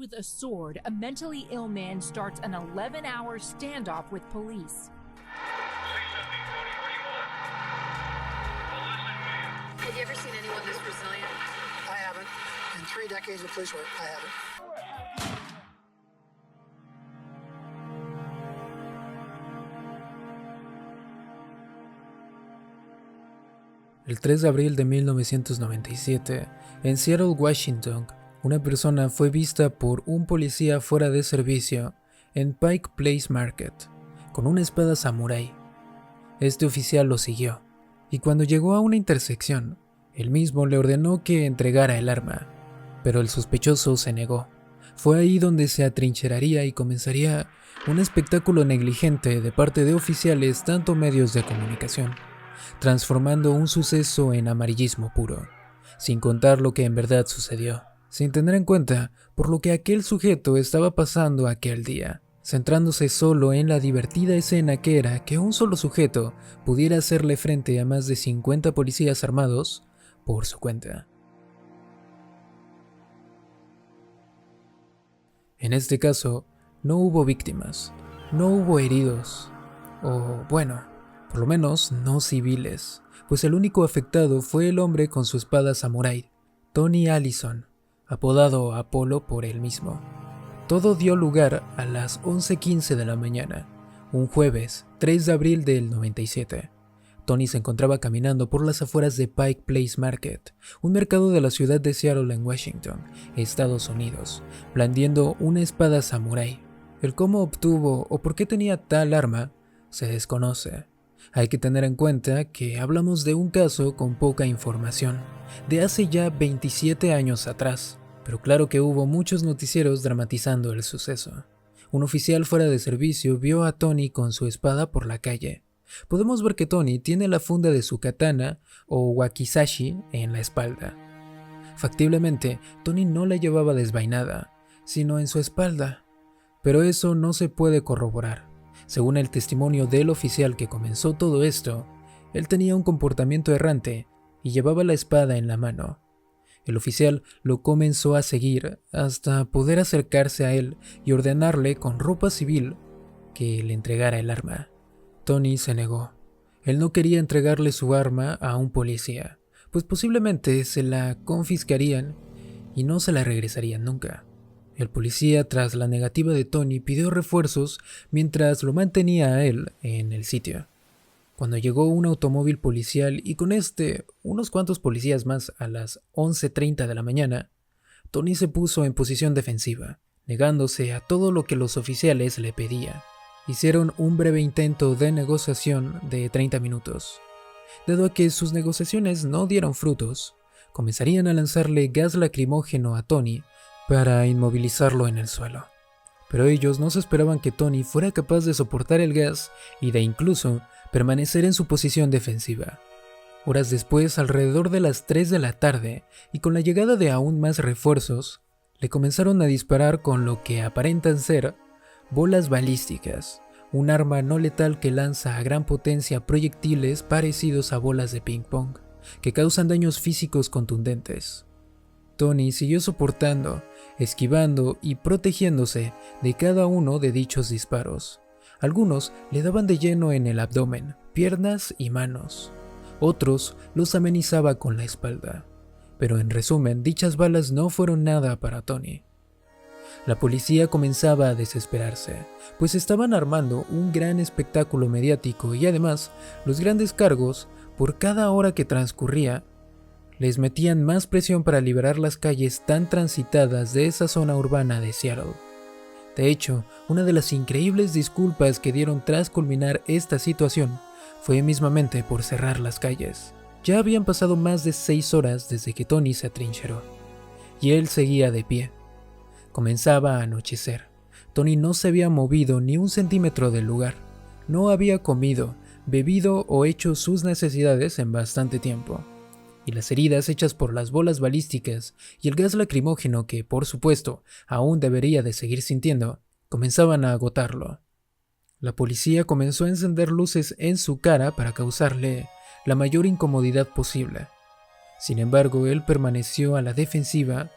with a sword, a mentally ill man starts an 11-hour standoff with police. Have you ever seen anyone this resilient? I haven't. In 3 decades of police work, I haven't. El 3 de abril de 1997, en Seattle, Washington, una persona fue vista por un policía fuera de servicio en Pike Place Market, con una espada samurái. Este oficial lo siguió, y cuando llegó a una intersección, él mismo le ordenó que entregara el arma, pero el sospechoso se negó. Fue ahí donde se atrincheraría y comenzaría un espectáculo negligente de parte de oficiales tanto medios de comunicación, transformando un suceso en amarillismo puro, sin contar lo que en verdad sucedió, sin tener en cuenta por lo que aquel sujeto estaba pasando aquel día, centrándose solo en la divertida escena que era que un solo sujeto pudiera hacerle frente a más de 50 policías armados por su cuenta. En este caso, no hubo víctimas, no hubo heridos, o bueno, por lo menos no civiles, pues el único afectado fue el hombre con su espada samurái, Tony Allison, apodado Apolo por él mismo. Todo dio lugar a las 11:15 de la mañana, un jueves 3 de abril del 97. Tony se encontraba caminando por las afueras de Pike Place Market, un mercado de la ciudad de Seattle en Washington, Estados Unidos, blandiendo una espada samurái. El cómo obtuvo o por qué tenía tal arma se desconoce. Hay que tener en cuenta que hablamos de un caso con poca información, de hace ya 27 años atrás, pero claro que hubo muchos noticieros dramatizando el suceso. Un oficial fuera de servicio vio a Tony con su espada por la calle. Podemos ver que Tony tiene la funda de su katana o wakizashi en la espalda. Factiblemente, Tony no la llevaba desvainada, sino en su espalda, pero eso no se puede corroborar. Según el testimonio del oficial que comenzó todo esto, él tenía un comportamiento errante y llevaba la espada en la mano. El oficial lo comenzó a seguir hasta poder acercarse a él y ordenarle con ropa civil que le entregara el arma. Tony se negó. Él no quería entregarle su arma a un policía, pues posiblemente se la confiscarían y no se la regresarían nunca. El policía, tras la negativa de Tony, pidió refuerzos mientras lo mantenía a él en el sitio. Cuando llegó un automóvil policial y con unos cuantos policías más a las 11:30 de la mañana, Tony se puso en posición defensiva, negándose a todo lo que los oficiales le pedían. Hicieron un breve intento de negociación de 30 minutos. Dado a que sus negociaciones no dieron frutos, comenzarían a lanzarle gas lacrimógeno a Tony para inmovilizarlo en el suelo. Pero ellos no se esperaban que Tony fuera capaz de soportar el gas y de incluso permanecer en su posición defensiva. Horas después, alrededor de las 3 de la tarde, y con la llegada de aún más refuerzos, le comenzaron a disparar con lo que aparentan ser bolas balísticas, un arma no letal que lanza a gran potencia proyectiles parecidos a bolas de ping pong, que causan daños físicos contundentes. Tony siguió soportando, esquivando y protegiéndose de cada uno de dichos disparos. Algunos le daban de lleno en el abdomen, piernas y manos. Otros los amenizaba con la espalda. Pero en resumen, dichas balas no fueron nada para Tony. La policía comenzaba a desesperarse, pues estaban armando un gran espectáculo mediático y además los grandes cargos, por cada hora que transcurría, les metían más presión para liberar las calles tan transitadas de esa zona urbana de Seattle. De hecho, una de las increíbles disculpas que dieron tras culminar esta situación fue mismamente por cerrar las calles. Ya habían pasado más de 6 horas desde que Tony se atrincheró, y él seguía de pie. Comenzaba a anochecer. Tony no se había movido ni un centímetro del lugar. No había comido, bebido o hecho sus necesidades en bastante tiempo. Y las heridas hechas por las bolas balísticas y el gas lacrimógeno que, por supuesto, aún debería de seguir sintiendo, comenzaban a agotarlo. La policía comenzó a encender luces en su cara para causarle la mayor incomodidad posible. Sin embargo, él permaneció a la defensiva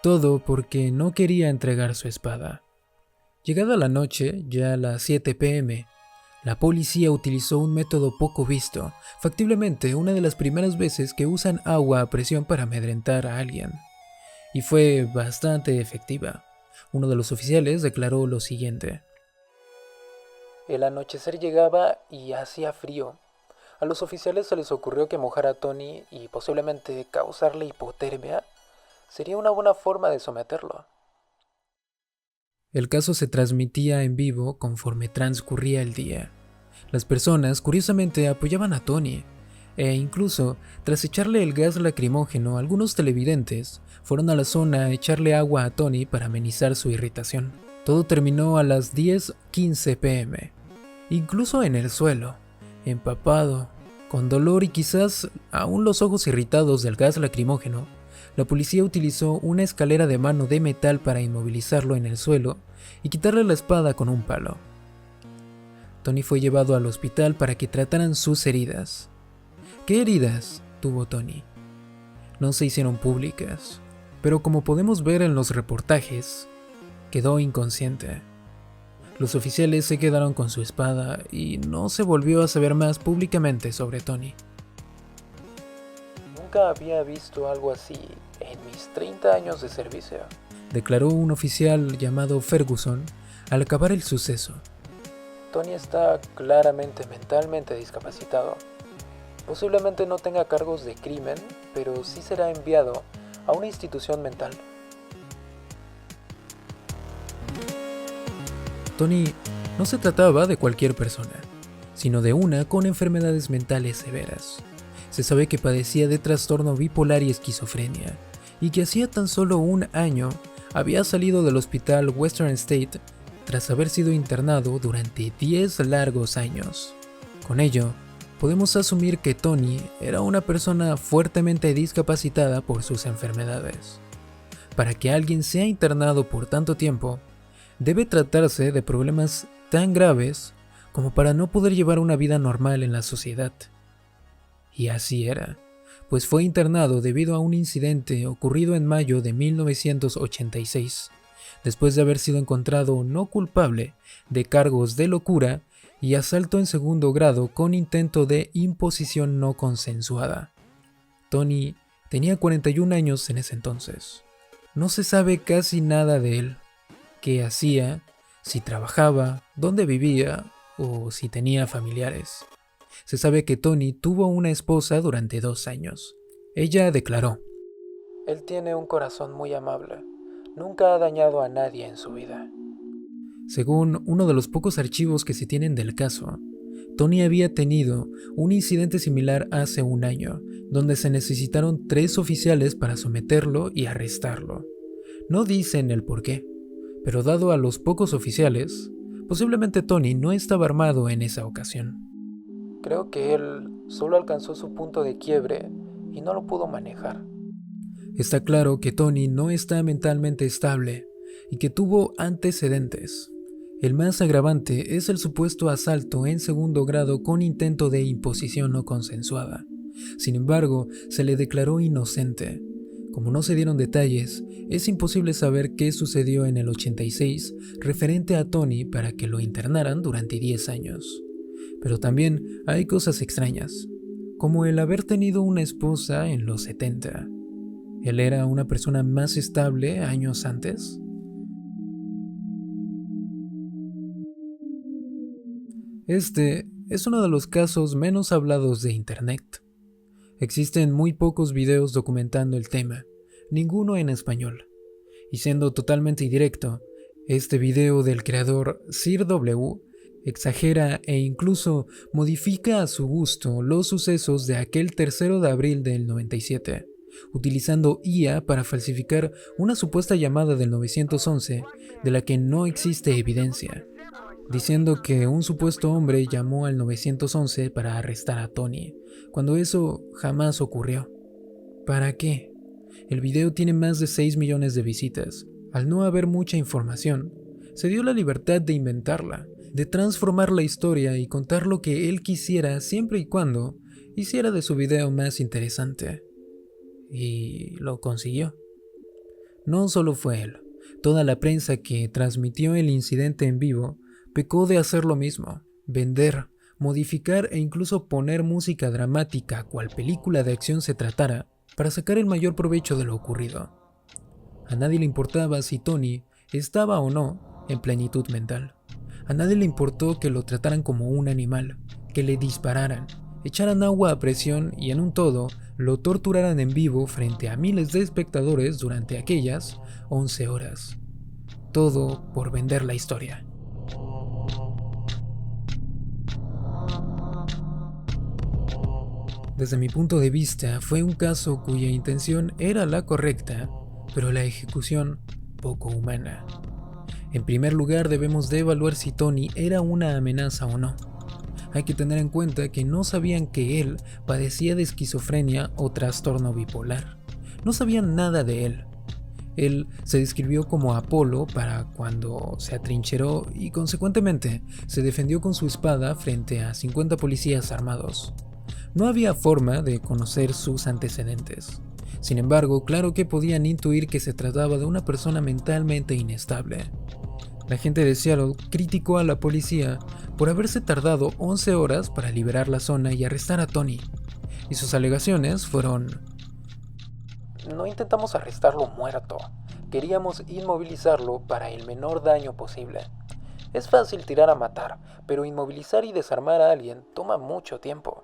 Todo porque no quería entregar su espada. Llegada la noche, ya a las 7 p.m., la policía utilizó un método poco visto, factiblemente una de las primeras veces que usan agua a presión para amedrentar a alguien. Y fue bastante efectiva. Uno de los oficiales declaró lo siguiente: el anochecer llegaba y hacía frío. A los oficiales se les ocurrió que mojar a Tony y posiblemente causarle hipotermia sería una buena forma de someterlo. El caso se transmitía en vivo conforme transcurría el día. Las personas, curiosamente, apoyaban a Tony, e incluso, tras echarle el gas lacrimógeno, algunos televidentes fueron a la zona a echarle agua a Tony para amenizar su irritación. Todo terminó a las 10:15 p.m., incluso en el suelo, empapado, con dolor y quizás aún los ojos irritados del gas lacrimógeno. La policía utilizó una escalera de mano de metal para inmovilizarlo en el suelo y quitarle la espada con un palo. Tony fue llevado al hospital para que trataran sus heridas. ¿Qué heridas tuvo Tony? No se hicieron públicas, pero como podemos ver en los reportajes, quedó inconsciente. Los oficiales se quedaron con su espada y no se volvió a saber más públicamente sobre Tony. Nunca había visto algo así en mis 30 años de servicio, declaró un oficial llamado Ferguson al acabar el suceso. Tony está claramente mentalmente discapacitado. Posiblemente no tenga cargos de crimen, pero sí será enviado a una institución mental. Tony no se trataba de cualquier persona, sino de una con enfermedades mentales severas. Se sabe que padecía de trastorno bipolar y esquizofrenia, y que hacía tan solo un año había salido del hospital Western State tras haber sido internado durante 10 largos años. Con ello, podemos asumir que Tony era una persona fuertemente discapacitada por sus enfermedades. Para que alguien sea internado por tanto tiempo, debe tratarse de problemas tan graves como para no poder llevar una vida normal en la sociedad. Y así era, pues fue internado debido a un incidente ocurrido en mayo de 1986, después de haber sido encontrado no culpable de cargos de locura y asalto en segundo grado con intento de imposición no consensuada. Tony tenía 41 años en ese entonces. No se sabe casi nada de él, qué hacía, si trabajaba, dónde vivía o si tenía familiares. Se sabe que Tony tuvo una esposa durante 2 años. Ella declaró: él tiene un corazón muy amable. Nunca ha dañado a nadie en su vida. Según uno de los pocos archivos que se tienen del caso, Tony había tenido un incidente similar hace un año, donde se necesitaron 3 oficiales para someterlo y arrestarlo. No dicen el por qué, pero dado a los pocos oficiales, posiblemente Tony no estaba armado en esa ocasión. Creo que él solo alcanzó su punto de quiebre y no lo pudo manejar. Está claro que Tony no está mentalmente estable y que tuvo antecedentes. El más agravante es el supuesto asalto en segundo grado con intento de imposición no consensuada. Sin embargo, se le declaró inocente. Como no se dieron detalles, es imposible saber qué sucedió en el 86 referente a Tony para que lo internaran durante 10 años. Pero también hay cosas extrañas, como el haber tenido una esposa en los 70. ¿Él era una persona más estable años antes? Este es uno de los casos menos hablados de Internet. Existen muy pocos videos documentando el tema, ninguno en español. Y siendo totalmente directo, este video del creador Sir W exagera e incluso modifica a su gusto los sucesos de aquel 3 de abril del 97, utilizando IA para falsificar una supuesta llamada del 911 de la que no existe evidencia, diciendo que un supuesto hombre llamó al 911 para arrestar a Tony, cuando eso jamás ocurrió. ¿Para qué? El video tiene más de 6 millones de visitas. Al no haber mucha información, se dio la libertad de inventarla, de transformar la historia y contar lo que él quisiera siempre y cuando hiciera de su video más interesante. Y lo consiguió. No solo fue él, toda la prensa que transmitió el incidente en vivo pecó de hacer lo mismo, vender, modificar e incluso poner música dramática cual película de acción se tratara para sacar el mayor provecho de lo ocurrido. A nadie le importaba si Tony estaba o no en plenitud mental. A nadie le importó que lo trataran como un animal, que le dispararan, echaran agua a presión y en un todo lo torturaran en vivo frente a miles de espectadores durante aquellas 11 horas. Todo por vender la historia. Desde mi punto de vista, fue un caso cuya intención era la correcta, pero la ejecución poco humana. En primer lugar, debemos de evaluar si Tony era una amenaza o no. Hay que tener en cuenta que no sabían que él padecía de esquizofrenia o trastorno bipolar. No sabían nada de él. Él se describió como Apolo para cuando se atrincheró y consecuentemente se defendió con su espada frente a 50 policías armados. No había forma de conocer sus antecedentes. Sin embargo, claro que podían intuir que se trataba de una persona mentalmente inestable. La gente de Seattle criticó a la policía por haberse tardado 11 horas para liberar la zona y arrestar a Tony. Y sus alegaciones fueron: no intentamos arrestarlo muerto, queríamos inmovilizarlo para el menor daño posible. Es fácil tirar a matar, pero inmovilizar y desarmar a alguien toma mucho tiempo.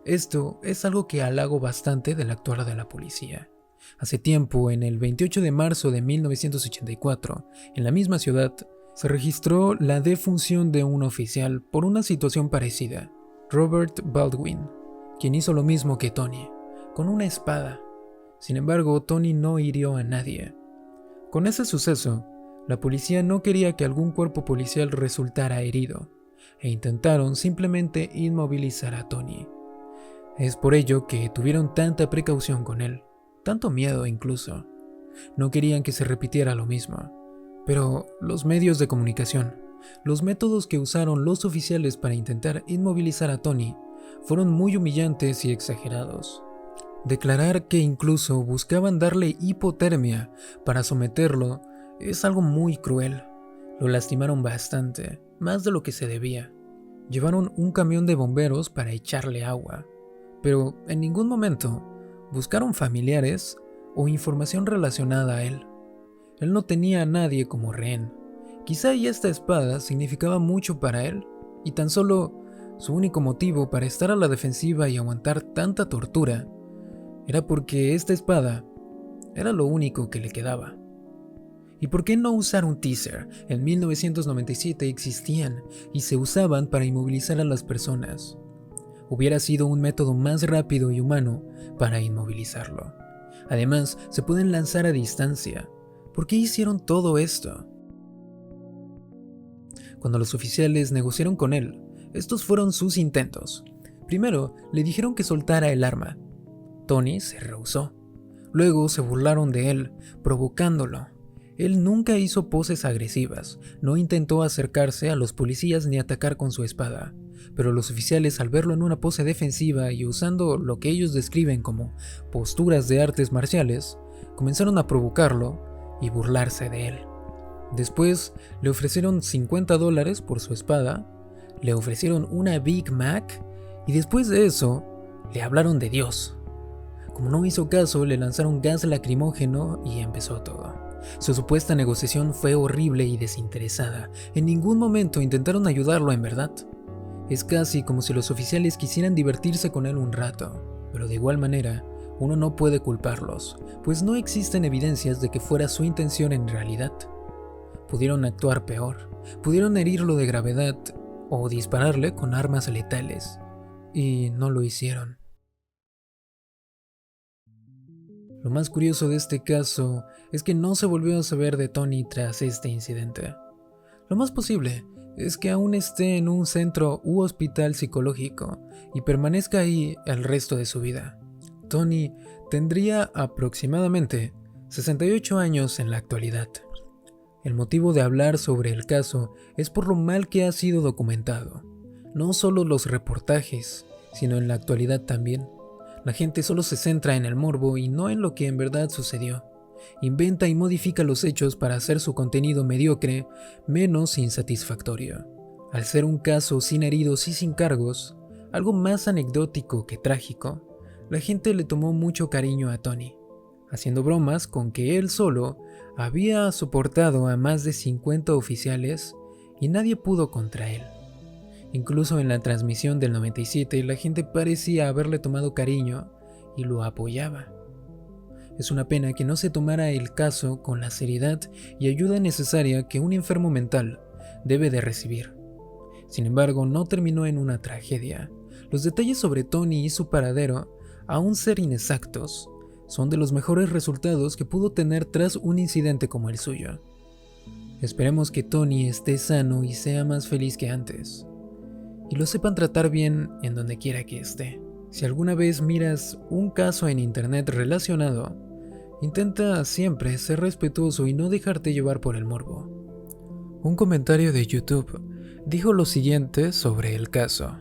Esto es algo que halago bastante del actuar de la policía. Hace tiempo, en el 28 de marzo de 1984, en la misma ciudad, se registró la defunción de un oficial por una situación parecida, Robert Baldwin, quien hizo lo mismo que Tony, con una espada. Sin embargo, Tony no hirió a nadie. Con ese suceso, la policía no quería que algún cuerpo policial resultara herido, e intentaron simplemente inmovilizar a Tony. Es por ello que tuvieron tanta precaución con él, tanto miedo incluso. No querían que se repitiera lo mismo. Pero los medios de comunicación, los métodos que usaron los oficiales para intentar inmovilizar a Tony, fueron muy humillantes y exagerados. Declarar que incluso buscaban darle hipotermia para someterlo es algo muy cruel. Lo lastimaron bastante, más de lo que se debía. Llevaron un camión de bomberos para echarle agua, pero en ningún momento buscaron familiares o información relacionada a él. Él no tenía a nadie como rehén. Quizá y esta espada significaba mucho para él, y tan solo su único motivo para estar a la defensiva y aguantar tanta tortura era porque esta espada era lo único que le quedaba. ¿Y por qué no usar un teaser? En 1997 existían y se usaban para inmovilizar a las personas. Hubiera sido un método más rápido y humano para inmovilizarlo. Además, se pueden lanzar a distancia. ¿Por qué hicieron todo esto? Cuando los oficiales negociaron con él, estos fueron sus intentos. Primero, le dijeron que soltara el arma. Tony se rehusó. Luego se burlaron de él, provocándolo. Él nunca hizo poses agresivas, no intentó acercarse a los policías ni atacar con su espada. Pero los oficiales, al verlo en una pose defensiva y usando lo que ellos describen como posturas de artes marciales, comenzaron a provocarlo y burlarse de él. Después le ofrecieron $50 por su espada, le ofrecieron una Big Mac y después de eso le hablaron de Dios. Como no hizo caso, le lanzaron gas lacrimógeno y empezó todo. Su supuesta negociación fue horrible y desinteresada. En ningún momento intentaron ayudarlo en verdad. Es casi como si los oficiales quisieran divertirse con él un rato, pero de igual manera, uno no puede culparlos, pues no existen evidencias de que fuera su intención en realidad. Pudieron actuar peor, pudieron herirlo de gravedad o dispararle con armas letales, y no lo hicieron. Lo más curioso de este caso es que no se volvió a saber de Tony tras este incidente. Lo más posible es que aún esté en un centro u hospital psicológico y permanezca ahí el resto de su vida. Tony tendría aproximadamente 68 años en la actualidad. El motivo de hablar sobre el caso es por lo mal que ha sido documentado. No solo los reportajes, sino en la actualidad también. La gente solo se centra en el morbo y no en lo que en verdad sucedió. inventa y modifica los hechos para hacer su contenido mediocre menos insatisfactorio. Al ser un caso sin heridos y sin cargos, algo más anecdótico que trágico, la gente le tomó mucho cariño a Tony, haciendo bromas con que él solo había soportado a más de 50 oficiales y nadie pudo contra él. Incluso en la transmisión del 97 la gente parecía haberle tomado cariño y lo apoyaba. Es una pena que no se tomara el caso con la seriedad y ayuda necesaria que un enfermo mental debe de recibir. Sin embargo, no terminó en una tragedia. Los detalles sobre Tony y su paradero, aun ser inexactos, son de los mejores resultados que pudo tener tras un incidente como el suyo. Esperemos que Tony esté sano y sea más feliz que antes, y lo sepan tratar bien en donde quiera que esté. Si alguna vez miras un caso en internet relacionado, intenta siempre ser respetuoso y no dejarte llevar por el morbo. Un comentario de YouTube dijo lo siguiente sobre el caso.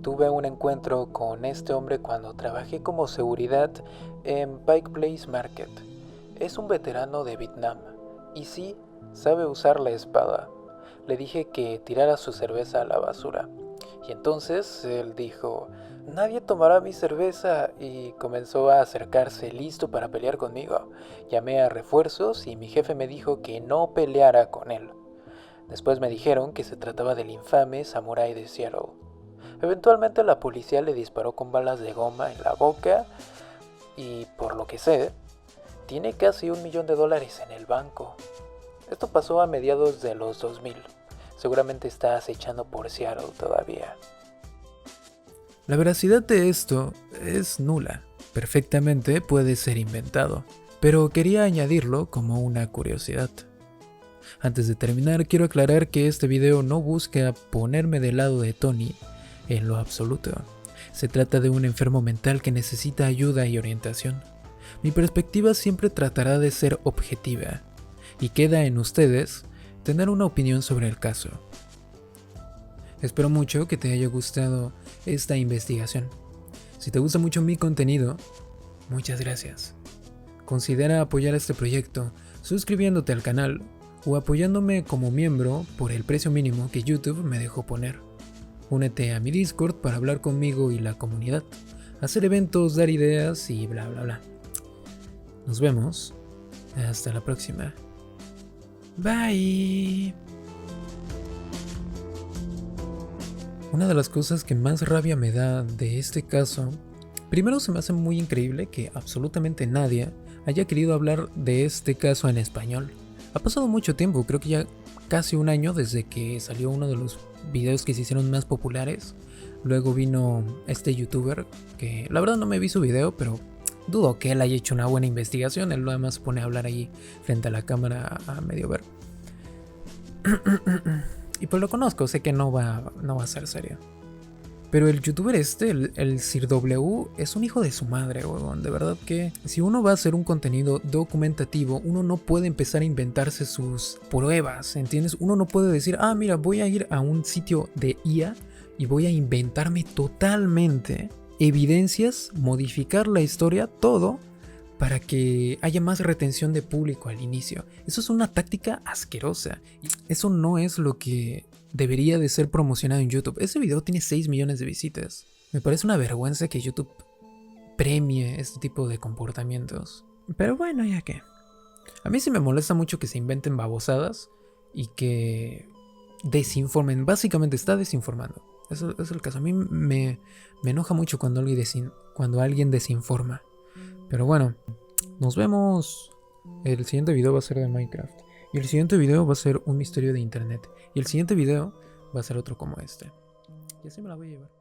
Tuve un encuentro con este hombre cuando trabajé como seguridad en Pike Place Market. Es un veterano de Vietnam y sí, sabe usar la espada. Le dije que tirara su cerveza a la basura. Y entonces él dijo, nadie tomará mi cerveza, y comenzó a acercarse listo para pelear conmigo. Llamé a refuerzos y mi jefe me dijo que no peleara con él. Después me dijeron que se trataba del infame samurái de Seattle. Eventualmente la policía le disparó con balas de goma en la boca y, por lo que sé, tiene casi $1 millón en el banco. Esto pasó a mediados de los 2000. Seguramente está acechando por Seattle todavía. La veracidad de esto es nula. Perfectamente puede ser inventado, pero quería añadirlo como una curiosidad. Antes de terminar, quiero aclarar que este video no busca ponerme del lado de Tony en lo absoluto. Se trata de un enfermo mental que necesita ayuda y orientación. Mi perspectiva siempre tratará de ser objetiva, y queda en ustedes tener una opinión sobre el caso. Espero mucho que te haya gustado esta investigación. Si te gusta mucho mi contenido, muchas gracias. Considera apoyar este proyecto suscribiéndote al canal o apoyándome como miembro por el precio mínimo que YouTube me dejó poner. Únete a mi Discord para hablar conmigo y la comunidad, hacer eventos, dar ideas y bla bla bla. Nos vemos. Hasta la próxima. Bye. Una de las cosas que más rabia me da de este caso, primero se me hace muy increíble que absolutamente nadie haya querido hablar de este caso en español. Ha pasado mucho tiempo, creo que ya casi un año desde que salió uno de los videos que se hicieron más populares. Luego vino este youtuber, que la verdad no me vi su video, pero dudo que él haya hecho una buena investigación. Él nada más se pone a hablar allí frente a la cámara a medio ver. Y pues lo conozco, sé que no va a ser serio. Pero el youtuber el Sir W, es un hijo de su madre, huevón. De verdad que si uno va a hacer un contenido documentativo, uno no puede empezar a inventarse sus pruebas, ¿entiendes? Uno no puede decir, mira, voy a ir a un sitio de IA y voy a inventarme totalmente evidencias, modificar la historia, todo, para que haya más retención de público al inicio. Eso es una táctica asquerosa. Eso no es lo que debería de ser promocionado en YouTube. Ese video tiene 6 millones de visitas. Me parece una vergüenza que YouTube premie este tipo de comportamientos. Pero bueno, ya que. A mí sí me molesta mucho que se inventen babosadas y que desinformen. Básicamente está desinformando. Eso es el caso. A mí me enoja mucho cuando alguien desinforma. Pero bueno, nos vemos. El siguiente video va a ser de Minecraft. Y el siguiente video va a ser un misterio de internet. Y el siguiente video va a ser otro como este. Y así me la voy a llevar.